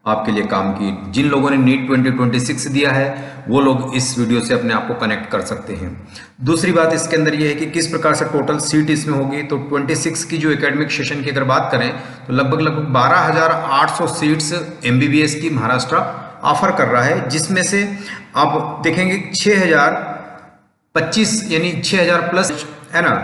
आपके लिए काम की। जिन लोगों ने नीट 2026 दिया है वो लोग इस वीडियो से अपने आप को कनेक्ट कर सकते हैं। दूसरी बात इसके अंदर ये है कि किस प्रकार से टोटल सीट इसमें होगी। तो 26 की जो एकेडमिक सेशन की अगर बात करें तो लगभग 12,800 सीट्स MBBS की महाराष्ट्र ऑफर कर रहा है, जिसमें से आप देखेंगे 6,025 यानी 6,000 प्लस है ना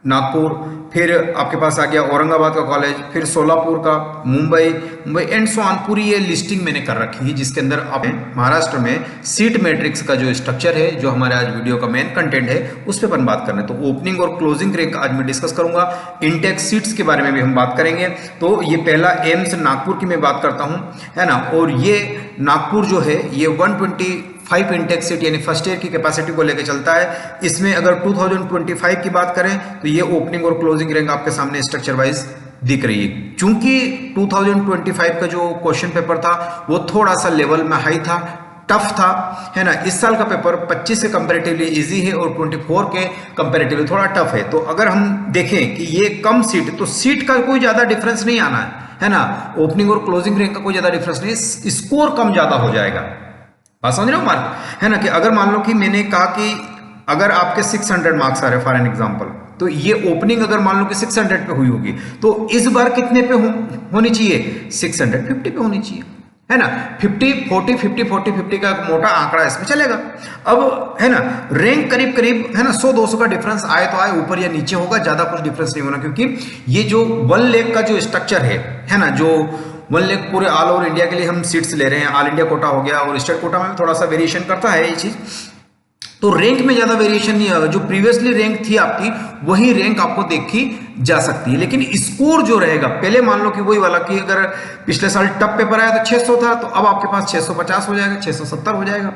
नागपुर, फिर आपके पास आ गया औरंगाबाद का कॉलेज, फिर सोलापुर का, मुंबई एंड सो ऑन। पूरी ये लिस्टिंग मैंने कर रखी है जिसके अंदर अब महाराष्ट्र में सीट मैट्रिक्स का जो स्ट्रक्चर है, जो हमारे आज वीडियो का मेन कंटेंट है, उस पर अपन बात करना है। तो ओपनिंग और क्लोजिंग रैंक आज मैं डिस्कस करूंगा। इनटेक सीट्स के बारे में भी हम बात करेंगे। तो ये पहला एम्स नागपुर की मैं बात करता हूं, है ना। और ये नागपुर जो है ये 125 इनटेक सीट यानी फर्स्ट ईयर की कैपेसिटी को लेकर चलता है। इसमें अगर 2025 की बात करें तो ये ओपनिंग और क्लोजिंग रैंक आपके सामने स्ट्रक्चर वाइज दिख रही है। चूंकि 2025 का जो क्वेश्चन पेपर था वो थोड़ा सा लेवल में हाई था, टफ था, है ना। इस साल का पेपर 25 के कंपैरेटिवली इजी है और 24 के कंपैरेटिवली थोड़ा टफ है। तो अगर हम देखें कि ये कम सीट, तो सीट का कोई ज्यादा डिफरेंस नहीं आना है ना। ओपनिंग और क्लोजिंग रैंक का कोई ज्यादा डिफरेंस नहीं, स्कोर कम ज्यादा हो जाएगा। बात समझ रहे हो मार्क, है ना। कि अगर मान लो कि मैंने कहा कि अगर आपके 600 मार्क्स आ रहे फॉर एन एग्जांपल, तो ये ओपनिंग अगर मान लो कि 600 पे हुई होगी, तो इस बार कितने पे होनी चाहिए? 650 पे होनी चाहिए, है ना। 50 40 50 40 50 का एक मोटा आंकड़ा इसमें चलेगा। अब है ना रैंक करीब करीब है ना 100-200 का डिफरेंस आए तो आए, ऊपर या नीचे होगा, ज्यादा कुछ डिफरेंस नहीं होना, क्योंकि ये जो 1 लाख का जो स्ट्रक्चर है ना, जो 1 लाख पूरे ऑल ओवर इंडिया के लिए हम सीट्स ले रहे हैं। ऑल इंडिया कोटा हो गया और स्टेट कोटा में थोड़ा सा वेरिएशन करता है ये चीज। तो रैंक में ज्यादा वेरिएशन नहीं होगा। जो प्रीवियसली रैंक थी आपकी वही रैंक आपको देखी जा सकती है, लेकिन स्कोर जो रहेगा, पहले मान लो कि वही वाला कि अगर पिछले साल टफ पेपर आया तो 600 था, तो अब आपके पास 650 हो जाएगा, 670 हो जाएगा,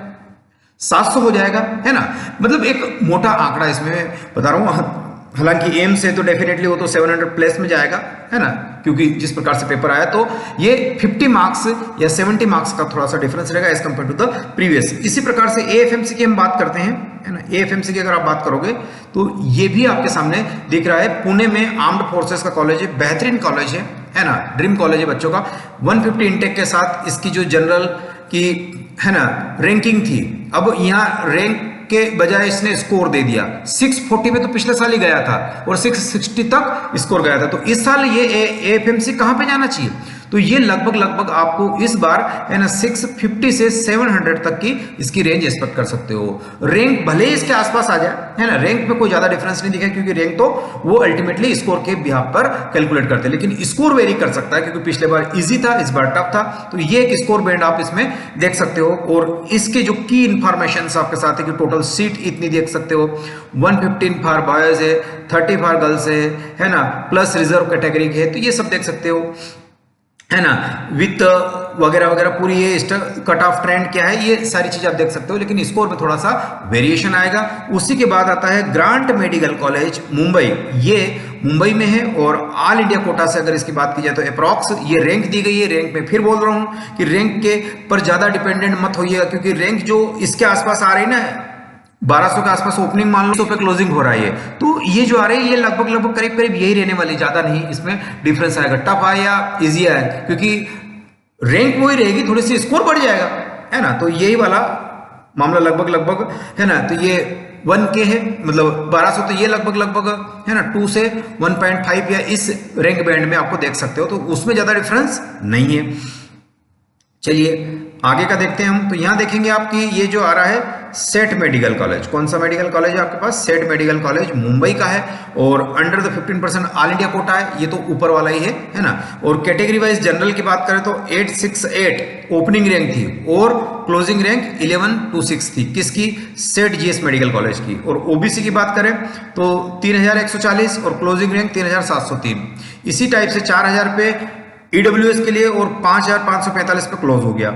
700 हो जाएगा, है ना। मतलब एक मोटा आंकड़ा इसमें बता रहा हूं। हालांकि एम से तो डेफिनेटली वो तो 700 प्लस में जाएगा, है ना, क्योंकि जिस प्रकार से पेपर आया। तो ये 50 मार्क्स या 70 मार्क्स का थोड़ा सा डिफरेंस रहेगा as compare to the previous. इसी प्रकार से AFMC की हम बात करते हैं, है ना। AFMC की अगर आप बात करोगे तो ये भी आपके सामने दिख रहा है। पुणे में आर्म्ड फोर्सेस का कॉलेज है, बेहतरीन कॉलेज है ना, ड्रीम कॉलेज है बच्चों का। 150 इंटेक के साथ इसकी जो जनरल की है ना रैंकिंग थी, अब यहाँ रैंक के बजाय इसने स्कोर दे दिया। 640 पे तो पिछले साल ही गया था और 660 तक स्कोर गया था। तो इस साल ये AFMC कहां पे जाना चाहिए? तो ये लगभग आपको इस बार है ना 650 से 700 तक की इसकी रेंज एक्सपेक्ट कर सकते हो। रैंक भले ही इसके आसपास आ जाए, है ना, रैंक में कोई ज्यादा डिफरेंस नहीं दिखा, क्योंकि रैंक तो वो अल्टीमेटली स्कोर के बिहाफ पर कैलकुलेट करते हैं, लेकिन स्कोर वेरी कर सकता है, क्योंकि पिछले बार इजी था, इस बार टफ था। तो ये एक स्कोर बैंड आप इसमें देख सकते हो। और इसके जो की इंफॉर्मेशन आपके साथ है कि टोटल सीट इतनी देख सकते हो, 115 फॉर बॉयज है, 30 फॉर गर्ल्स है ना, प्लस रिजर्व कैटेगरी है, तो ये सब देख सकते हो, है ना, विथ वगैरह वगैरह। पूरी ये कट ऑफ ट्रेंड क्या है, ये सारी चीज आप देख सकते हो, लेकिन स्कोर में थोड़ा सा वेरिएशन आएगा। उसी के बाद आता है ग्रांट मेडिकल कॉलेज मुंबई, ये मुंबई में है और ऑल इंडिया कोटा से अगर इसकी बात की जाए तो अप्रॉक्स ये रैंक दी गई है। रैंक में फिर बोल रहा हूं कि रैंक के पर ज्यादा डिपेंडेंट मत होइएगा, क्योंकि रैंक जो इसके आसपास आ रही है ना 1200 के आसपास ओपनिंग मान लो, 100 पे क्लोजिंग हो रहा है। तो ये जो आ रही है ये लगभग करीब यही रहने वाली, ज्यादा नहीं इसमें डिफरेंस आएगा। टफ आए या इजी आए, क्योंकि रैंक वही रहेगी, थोड़ी सी स्कोर बढ़ जाएगा, है ना। तो यही वाला मामला लगभग है ना। तो ये 1K है, मतलब 1200, तो ये लगभग है ना 2 से 1.5 या इस रैंक बैंड में आपको देख सकते हो। तो उसमें ज्यादा डिफरेंस नहीं है। चलिए आगे का देखते हैं हम। तो यहां देखेंगे आपकी ये जो आ रहा है सेट मेडिकल कॉलेज। कौन सा मेडिकल कॉलेज है आपके पास? सेट मेडिकल कॉलेज मुंबई का है और under the 15% all India quota है, ये तो ऊपर वाला ही है ना। और कैटेगरी वाइज जनरल की बात करें तो 868 ओपनिंग रैंक थी और क्लोजिंग रैंक 1126 थी। किसकी? सेट GS मेडिकल कॉलेज की। और OBC की बात करें तो 3140 और क्लोजिंग रैंक 3703। इसी टाइप से 4000 पे EWS के लिए और 5545 पे क्लोज हो गया।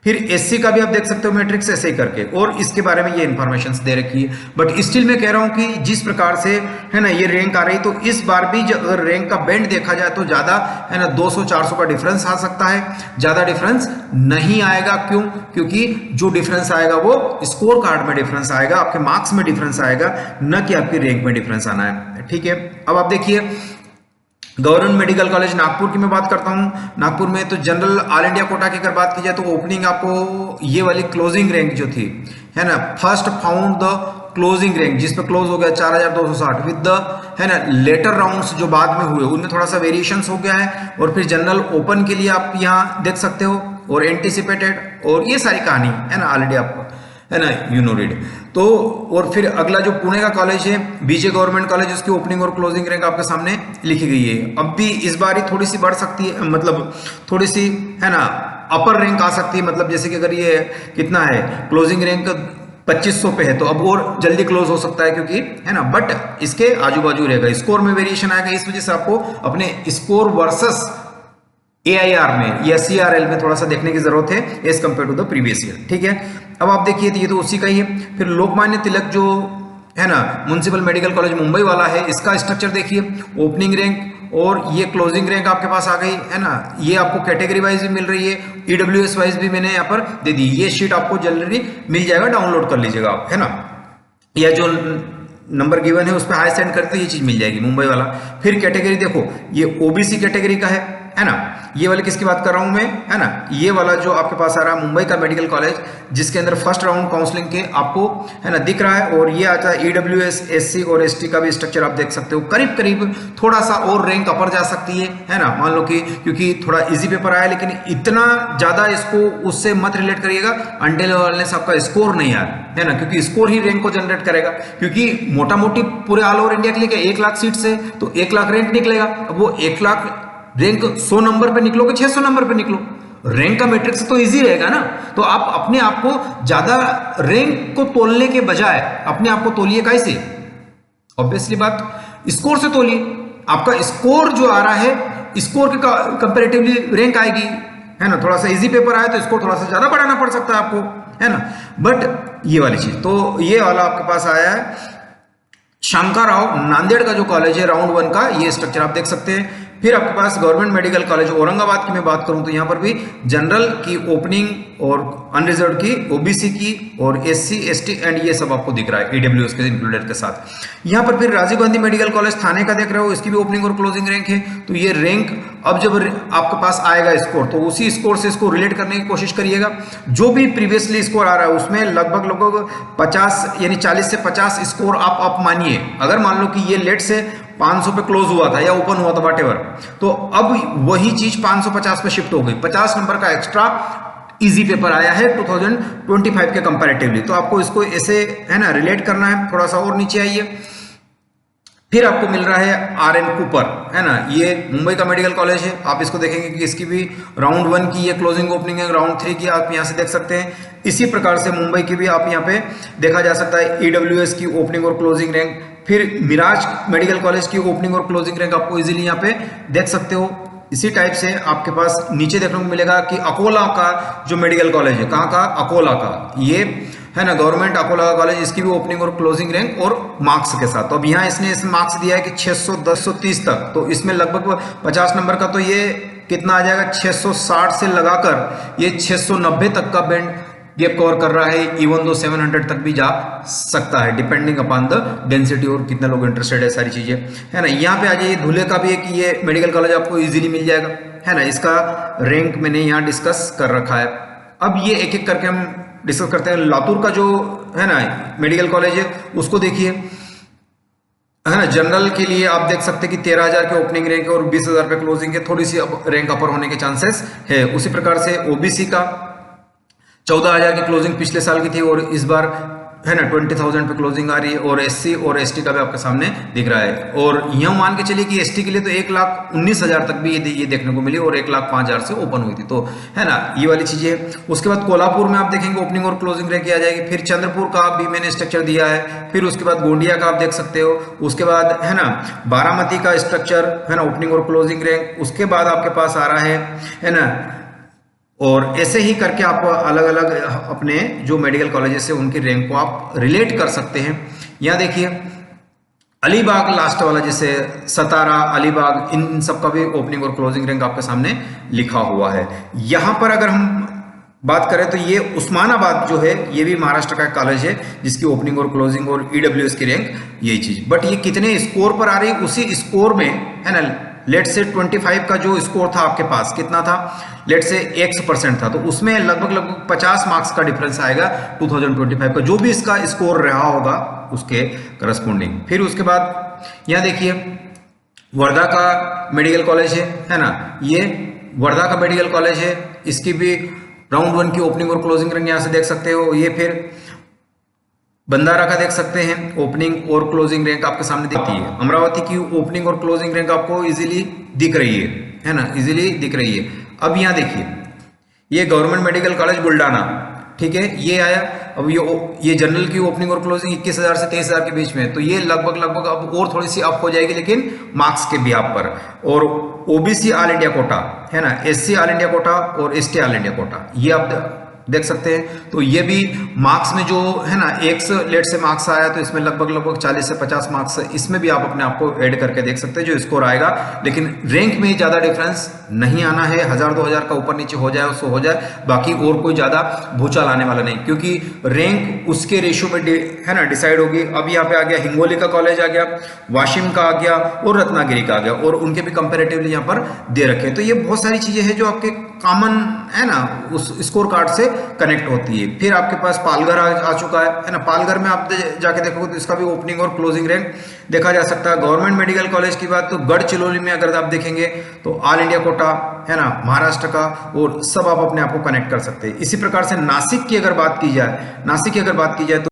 फिर SC का भी आप देख सकते हो मैट्रिक्स ऐसे ही करके, और इसके बारे में ये इन्फॉर्मेशन दे रखी है। बट स्टिल मैं कह रहा हूं कि जिस प्रकार से है ना ये रैंक आ रही, तो इस बार भी अगर रैंक का बैंड देखा जाए तो ज्यादा है ना 200-400 का डिफरेंस आ सकता है, ज्यादा डिफरेंस नहीं आएगा। क्यों? क्योंकि जो डिफरेंस आएगा वो स्कोर कार्ड में डिफरेंस आएगा, आपके मार्क्स में डिफरेंस आएगा, न कि आपकी रैंक में डिफरेंस आना है। ठीक है, अब आप देखिए गवर्नमेंट मेडिकल कॉलेज नागपुर की मैं बात करता हूँ। नागपुर में तो जनरल ऑल इंडिया कोटा की अगर बात की जाए तो ओपनिंग आपको ये वाली क्लोजिंग रैंक जो थी, है ना, first found the closing rank, जिस पे क्लोज हो गया 4260 विद द, है ना, लेटर राउंड्स जो बाद में हुए उनमें थोड़ा सा वेरिएशंस हो गया है। और फिर जनरल ओपन के लिए आप यहाँ देख सकते हो, और एंटीसिपेटेड, और ये सारी कहानी है ना ऑलरेडी आपको, है ना, यू नो रीड। तो और फिर अगला जो पुणे का कॉलेज है बीजे गवर्नमेंट कॉलेज, उसकी ओपनिंग और क्लोजिंग रैंक आपके सामने लिखी गई है। अब भी इस बार ही थोड़ी सी बढ़ सकती है, मतलब थोड़ी सी, है ना, अपर रैंक आ सकती है। मतलब जैसे कि अगर ये कितना है, क्लोजिंग रैंक 2500 पे है, तो अब और जल्दी क्लोज हो सकता है, क्योंकि, है ना, बट इसके आजू बाजू रहेगा, स्कोर में वेरिएशन आएगा। इस वजह से आपको अपने स्कोर वर्सेस AIR में या CRL में थोड़ा सा देखने की जरूरत है as compare to the previous year. ठीक है, अब आप देखिए तो ये तो उसी का ही है। फिर लोकमान्य तिलक जो है ना म्युनिसिपल मेडिकल कॉलेज मुंबई वाला है, इसका स्ट्रक्चर देखिए, ओपनिंग रैंक और ये क्लोजिंग रैंक आपके पास आ गई, है ना। ये आपको कैटेगरी वाइज भी मिल रही है, EWS वाइज भी मैंने यहाँ पर दे दी। ये शीट आपको जल्दी मिल जाएगा, डाउनलोड कर लीजिएगा आप, है ना, या जो नंबर गिवन है उस पर हाई सेंड करते ये चीज मिल जाएगी मुंबई वाला। फिर कैटेगरी देखो, ये OBC कैटेगरी का है ना। ये वाले किसकी बात कर रहा हूं मैं, है ना, ये वाला जो आपके पास आ रहा है मुंबई का मेडिकल कॉलेज, जिसके अंदर फर्स्ट राउंड काउंसलिंग के आपको, है ना, दिख रहा है। और ये आता है EWS SC और ST का भी स्ट्रक्चर आप देख सकते हो। करीब करीब थोड़ा सा और रैंक अपर जा सकती है ना, मान लो कि क्योंकि थोड़ा इजी पेपर आया, लेकिन इतना ज्यादा इसको उससे मत रिलेट करिएगा अंटिल अनलेस आपका स्कोर नहीं आया, है ना, क्योंकि स्कोर ही रैंक को जनरेट करेगा। क्योंकि मोटा मोटी पूरे ऑल ओवर इंडिया के लिए 1 लाख सीट से तो 1 लाख रैंक निकलेगा। अब वो 1 लाख रैंक 100 नंबर पे निकलो कि 600 नंबर पे निकलो, रैंक का मैट्रिक्स तो इजी रहेगा ना। तो आप अपने आप को ज्यादा रैंक को तोलने के बजाय अपने आप को तोलिए कैसे, ऑब्वियसली बात स्कोर से तोलिए। आपका स्कोर जो आ रहा है, स्कोर के कंपैरेटिवली रैंक आएगी, है ना। थोड़ा सा इजी पेपर आया तो स्कोर थोड़ा सा ज्यादा बढ़ाना पड़ सकता है आपको, है ना। बट ये वाली चीज तो ये वाला आपके पास आया है शंकरराव नांदेड़ का जो कॉलेज है राउंड 1 का, ये स्ट्रक्चर आप देख सकते हैं। फिर आपके पास गवर्नमेंट मेडिकल कॉलेज औरंगाबाद की मैं बात करूं तो यहां पर भी जनरल की ओपनिंग और अनरिजर्व की, OBC की और SC ST एंड ये सब आपको दिख रहा है EWS के इंक्लूडेड के साथ। यहां पर फिर राजीव गांधी मेडिकल कॉलेज थाने का देख रहे हो, इसकी भी ओपनिंग और क्लोजिंग रैंक है। तो ये रैंक अब जब आपके पास आएगा स्कोर, तो उसी स्कोर से इसको रिलेट करने की कोशिश करिएगा। जो भी प्रीवियसली स्कोर आ रहा है उसमें लगभग 50 यानी 40 से 50 स्कोर आप मानिए। अगर मान लो कि ये लेट से 500 पे क्लोज हुआ था या ओपन हुआ था व्हाटएवर, तो अब वही चीज 550 पे शिफ्ट हो गई, 50 नंबर का एक्स्ट्रा इजी पेपर आया है 2025 के कंपैरेटिवली। तो आपको इसको ऐसे, है ना, रिलेट करना है। थोड़ा सा और नीचे आइए, फिर आपको मिल रहा है RN कूपर, है ना, ये मुंबई का मेडिकल कॉलेज है। आप इसको देखेंगे कि इसकी भी राउंड 1 की ये क्लोजिंग ओपनिंग है, राउंड 3 की आप यहाँ से देख सकते हैं। इसी प्रकार से मुंबई की भी आप यहाँ पे देखा जा सकता है EWS की ओपनिंग और क्लोजिंग रैंक। फिर मिराज मेडिकल कॉलेज की ओपनिंग और क्लोजिंग रैंक आपको इजीली यहाँ पे देख सकते हो। इसी टाइप से आपके पास नीचे देखने को मिलेगा कि अकोला का जो मेडिकल कॉलेज है, कहाँ का, अकोला का, ये है ना गवर्नमेंट अकोला का कॉलेज, इसकी भी ओपनिंग और क्लोजिंग रैंक और मार्क्स के साथ। तो अब यहाँ इसने इस मार्क्स दिया है कि 610 130 तक, तो इसमें लगभग 50 नंबर का, तो ये कितना आ जाएगा, 660 से लगाकर ये 690 तक का बैंड गैप कवर कर रहा है। इवन दो 700 तक भी जा सकता है डिपेंडिंग अपॉन द डेंसिटी और कितने लोग इंटरेस्टेड है, सारी चीजें, है ना। यहाँ पे आ जाइए, धुले का भी है कि ये मेडिकल कॉलेज आपको इजीली मिल जाएगा, है ना। इसका रैंक मैंने यहाँ डिस्कस कर रखा है। अब ये एक एक करके हम डिस्कस करते हैं। लातूर का जो है ना मेडिकल कॉलेज है उसको देखिए, है ना। जनरल के लिए आप देख सकते हैं कि 13,000 के ओपनिंग रैंक है और 20,000 पे क्लोजिंग है, थोड़ी सी रैंक अपर होने के चांसेस है। उसी प्रकार से OBC का 14,000 की क्लोजिंग पिछले साल की थी और इस बार, है ना, 20,000 पे क्लोजिंग आ रही है। और SC और ST का भी आपके सामने दिख रहा है। और यह मान के चलिए कि ST के लिए तो 1,19,000 तक भी ये देखने को मिली और 1,05,000 से ओपन हुई थी, तो है ना, ये वाली चीजें। उसके बाद कोल्हापुर में आप देखेंगे ओपनिंग और क्लोजिंग रैंक आ जाएगी। फिर चंद्रपुर का भी मैंने स्ट्रक्चर दिया है। फिर उसके बाद गोंडिया का आप देख सकते हो। उसके बाद, है ना, बारामती का स्ट्रक्चर, है ना, ओपनिंग और क्लोजिंग रैंक। उसके बाद आपके पास आ रहा है ना। और ऐसे ही करके आप अलग अलग अपने जो मेडिकल कॉलेजेस है उनकी रैंक को आप रिलेट कर सकते हैं। यहाँ देखिए अलीबाग लास्ट वाला, जैसे सतारा, अलीबाग, इन सब का भी ओपनिंग और क्लोजिंग रैंक आपके सामने लिखा हुआ है। यहाँ पर अगर हम बात करें तो ये उस्मानाबाद जो है ये भी महाराष्ट्र का कॉलेज है जिसकी ओपनिंग और क्लोजिंग और EWS की रैंक यही चीज। बट ये कितने स्कोर पर आ रही है, उसी स्कोर में, है ना, लेट से 25 का जो स्कोर था आपके पास, कितना था, लेट से 100% था, तो उसमें लगभग 50 मार्क्स का डिफरेंस आएगा 2025 का, जो भी इसका स्कोर रहा होगा उसके करस्पॉन्डिंग। फिर उसके बाद यहाँ देखिए वर्धा का मेडिकल कॉलेज है ना, ये वर्धा का मेडिकल कॉलेज है, इसकी भी राउंड 1 की ओपनिंग और क्लोजिंग रैंक यहाँ से देख सकते हो। ये फिर बंदारा का देख सकते हैं, ओपनिंग और क्लोजिंग रैंक आपके सामने दिखती है। अमरावती की ओपनिंग और क्लोजिंग रैंक आपको इजीली दिख रही है ना, इजीली दिख रही है। अब यहाँ देखिए ये गवर्नमेंट मेडिकल कॉलेज बुल्डाना, ठीक है, ये आया। अब ये जनरल की ओपनिंग और क्लोजिंग 21,000 से 23,000 के बीच में, तो ये लगभग अब और थोड़ी सी अप हो जाएगी, लेकिन मार्क्स के बिहाफ पर। और ओबीसी ऑल इंडिया कोटा है ना, एससी ऑल इंडिया कोटा और एसटी ऑल इंडिया कोटा, ये आप देख सकते हैं। तो ये भी मार्क्स में जो है ना 100 लेट से मार्क्स आया, तो इसमें लगभग 40 से 50 मार्क्स इसमें भी आप अपने आप को ऐड करके देख सकते हैं जो स्कोर आएगा। लेकिन रैंक में ज्यादा डिफरेंस नहीं आना है, 1000-2000 का ऊपर नीचे हो जाए उससे हो जाए, बाकी और कोई ज्यादा भूचाल आने वाला नहीं, क्योंकि रैंक उसके रेशियो में है ना डिसाइड होगी। अब यहाँ पे आ गया हिंगोली का कॉलेज आ गया, वाशिम का आ गया और रत्नागिरी का आ गया, और उनके भी कंपेरेटिवली यहाँ पर दे रखे। तो ये बहुत सारी चीजें हैं जो आपके कॉमन है ना उस स्कोर कार्ड से कनेक्ट होती है। फिर आपके पास पालघर आ चुका है ना, पालघर में आप जाके देखोगे तो इसका भी ओपनिंग और क्लोजिंग रैंक देखा जा सकता है। गवर्नमेंट मेडिकल कॉलेज की बात तो गढ़चिरौली में अगर आप देखेंगे तो ऑल इंडिया कोटा है ना, महाराष्ट्र का, और सब आप अपने आप को कनेक्ट कर सकते हैं। इसी प्रकार से नासिक की अगर बात की जाए, नासिक की अगर बात की जाए तो